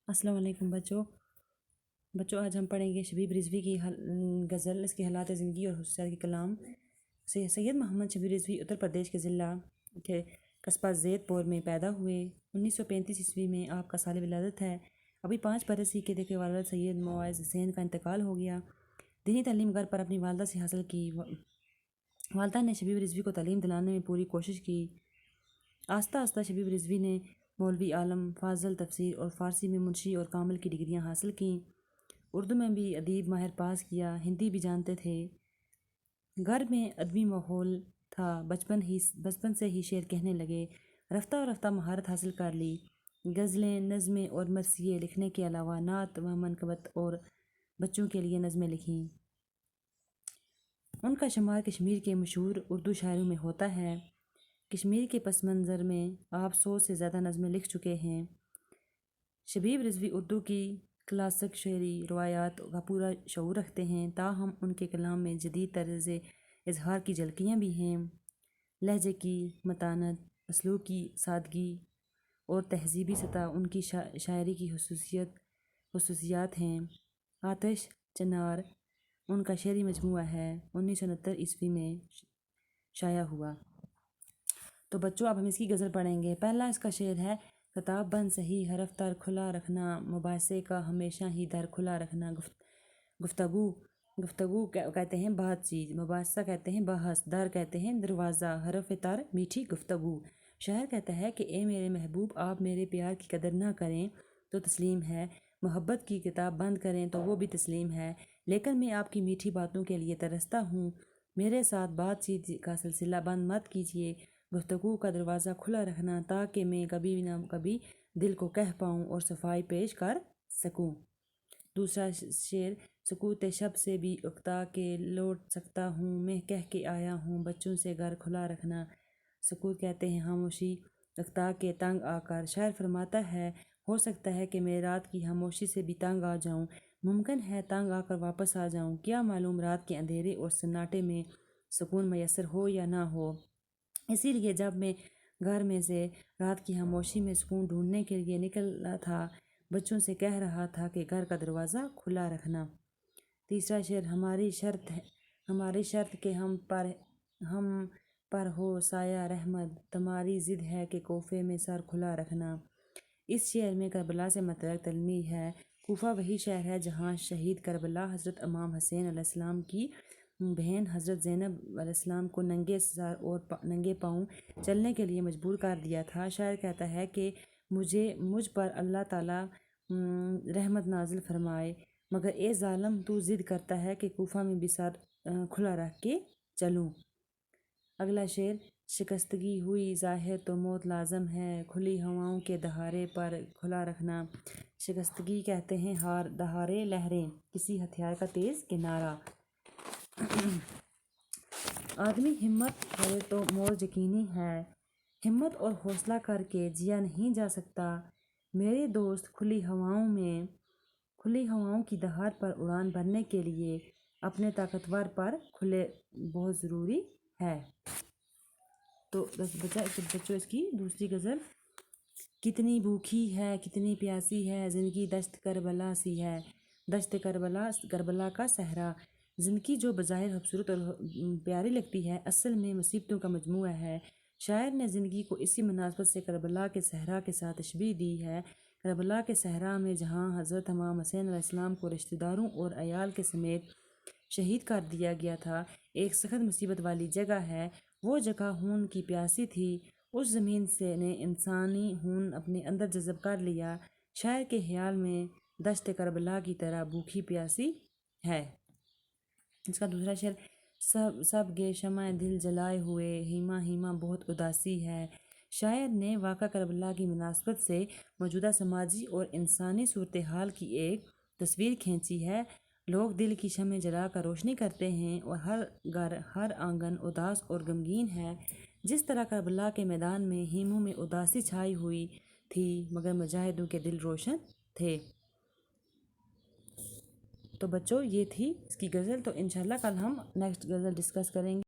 السلام علیکم بچوں آج ہم پڑھیں گے شبیب رضوی کی غزل، اس کے حالات زندگی اور خصوصیات کے کلام سے۔ سید محمد شبیب رضوی اتر پردیش کے ضلع کے قصبہ زیت پور میں پیدا ہوئے۔ 1935 عیسوی میں آپ کا سال ولادت ہے۔ ابھی 5 برس ہی کے دے کے والد سید معاذ حسین کا انتقال ہو گیا۔ دینی تعلیم گھر پر اپنی والدہ سے حاصل کی۔ والدہ نے شبیب رضوی کو تعلیم دلانے میں پوری کوشش کی۔ آہستہ آہستہ شبیب رضوی نے مولوی عالم فاضل تفسیر اور فارسی میں منشی اور کامل کی ڈگریاں حاصل کیں۔ اردو میں بھی ادیب ماہر پاس کیا، ہندی بھی جانتے تھے۔ گھر میں ادبی ماحول تھا، بچپن سے ہی شعر کہنے لگے۔ رفتہ رفتہ مہارت حاصل کر لی۔ غزلیں، نظمیں اور مرثیے لکھنے کے علاوہ نعت و منقبت اور بچوں کے لیے نظمیں لکھیں۔ ان کا شمار کشمیر کے مشہور اردو شاعروں میں ہوتا ہے۔ کشمیر کے پس منظر میں آپ 100 سے زیادہ نظمیں لکھ چکے ہیں۔ شبیب رضوی اردو کی کلاسک شعری روایات کا پورا شعور رکھتے ہیں، تاہم ان کے کلام میں جدید طرز اظہار کی جھلکیاں بھی ہیں۔ لہجے کی متانت، اسلوب کی سادگی اور تہذیبی سطح ان کی شاعری کی خصوصیات ہیں۔ آتش چنار ان کا شعری مجموعہ ہے، 1969 عیسوی میں شائع ہوا۔ تو بچوں اب ہم اس کی غزل پڑھیں گے۔ پہلا اس کا شعر ہے: کتاب بند صحیح حرف تر کھلا رکھنا، مباحثے کا ہمیشہ ہی در کھلا رکھنا۔ گفتگو کہتے ہیں بات چیت، مباحثہ کہتے ہیں بحث، در کہتے ہیں دروازہ، حرف تر میٹھی گفتگو۔ شاعر کہتا ہے کہ اے میرے محبوب، آپ میرے پیار کی قدر نہ کریں تو تسلیم ہے، محبت کی کتاب بند کریں تو وہ بھی تسلیم ہے، لیکن میں آپ کی میٹھی باتوں کے لیے ترستا ہوں۔ میرے ساتھ بات چیت کا سلسلہ بند مت کیجیے، گفتگو کا دروازہ کھلا رکھنا تاکہ میں کبھی نہ کبھی دل کو کہہ پاؤں اور صفائی پیش کر سکوں۔ دوسرا شعر: سکوت شب سے بھی اکتا کے لوٹ سکتا ہوں، میں کہہ کے آیا ہوں بچوں سے گھر کھلا رکھنا۔ سکوت کہتے ہیں خاموشی، اکتا کے تنگ آ کر۔ شاعر فرماتا ہے ہو سکتا ہے کہ میں رات کی خاموشی سے بھی تنگ آ جاؤں، ممکن ہے تنگ آ کر واپس آ جاؤں، کیا معلوم رات کے اندھیرے اور سناٹے میں سکون میسر ہو یا نہ ہو۔ اسی لیے جب میں گھر میں سے رات کی خاموشی میں سکون ڈھونڈنے کے لیے نکلا تھا، بچوں سے کہہ رہا تھا کہ گھر کا دروازہ کھلا رکھنا۔ تیسرا شعر: ہماری شرط کہ ہم پر ہو سایہ رحمت، تمہاری ضد ہے کہ کوفے میں سر کھلا رکھنا۔ اس شعر میں کربلا سے متعلق تلميح ہے۔ کوفہ وہی شہر ہے جہاں شہید کربلا حضرت امام حسین علیہ السلام کی بہن حضرت زینب علیہ السلام کو ننگے سر اور ننگے پاؤں چلنے کے لیے مجبور کر دیا تھا۔ شاعر کہتا ہے کہ مجھ پر اللہ تعالیٰ رحمت نازل فرمائے، مگر اے ظالم تو ضد کرتا ہے کہ کوفہ میں بھی سر کھلا رکھ کے چلوں۔ اگلا شعر: شکستگی ہوئی ظاہر تو موت لازم ہے، کھلی ہواؤں کے دہاڑے پر کھلا رکھنا۔ شکستگی کہتے ہیں ہار، دہاڑے لہریں، کسی ہتھیار کا تیز کنارہ۔ آدمی ہمت کرے تو موت یقینی ہے، ہمت اور حوصلہ کر کے جیا نہیں جا سکتا۔ میرے دوست کھلی ہواؤں کی دہاڑ پر اڑان بھرنے کے لیے اپنے طاقتور پر کھلے بہت ضروری ہے۔ تو بچوں اس کی دوسری غزل: کتنی بھوکی ہے کتنی پیاسی ہے زندگی دشت کربلا سی ہے۔ دشت کربلا کا صحرا۔ زندگی جو بظاہر خوبصورت اور پیاری لگتی ہے، اصل میں مصیبتوں کا مجموعہ ہے۔ شاعر نے زندگی کو اسی مناسبت سے کربلا کے صحرا کے ساتھ تشبیہ دی ہے۔ کربلا کے صحرا میں جہاں حضرت امام حسین علیہ السلام کو رشتہ داروں اور عیال کے سمیت شہید کر دیا گیا تھا، ایک سخت مصیبت والی جگہ ہے۔ وہ جگہ خون کی پیاسی تھی، اس زمین نے انسانی خون اپنے اندر جذب کر لیا۔ شاعر کے خیال میں دشت کربلا کی طرح بھوکی پیاسی ہے۔ اس کا دوسرا شعر: سب گے شمع دل جلائے ہوئے، ہیما ہیما بہت اداسی ہے۔ شاعر نے واقعہ کربلا کی مناسبت سے موجودہ سماجی اور انسانی صورتحال کی ایک تصویر کھینچی ہے۔ لوگ دل کی شمع جلا کر روشنی کرتے ہیں اور ہر گھر ہر آنگن اداس اور غمگین ہے۔ جس طرح کربلا کے میدان میں خیموں میں اداسی چھائی ہوئی تھی، مگر مجاہدوں کے دل روشن تھے۔ تو بچوں یہ تھی اس کی غزل۔ تو انشاءاللہ کل ہم نیکسٹ غزل ڈسکس کریں گے۔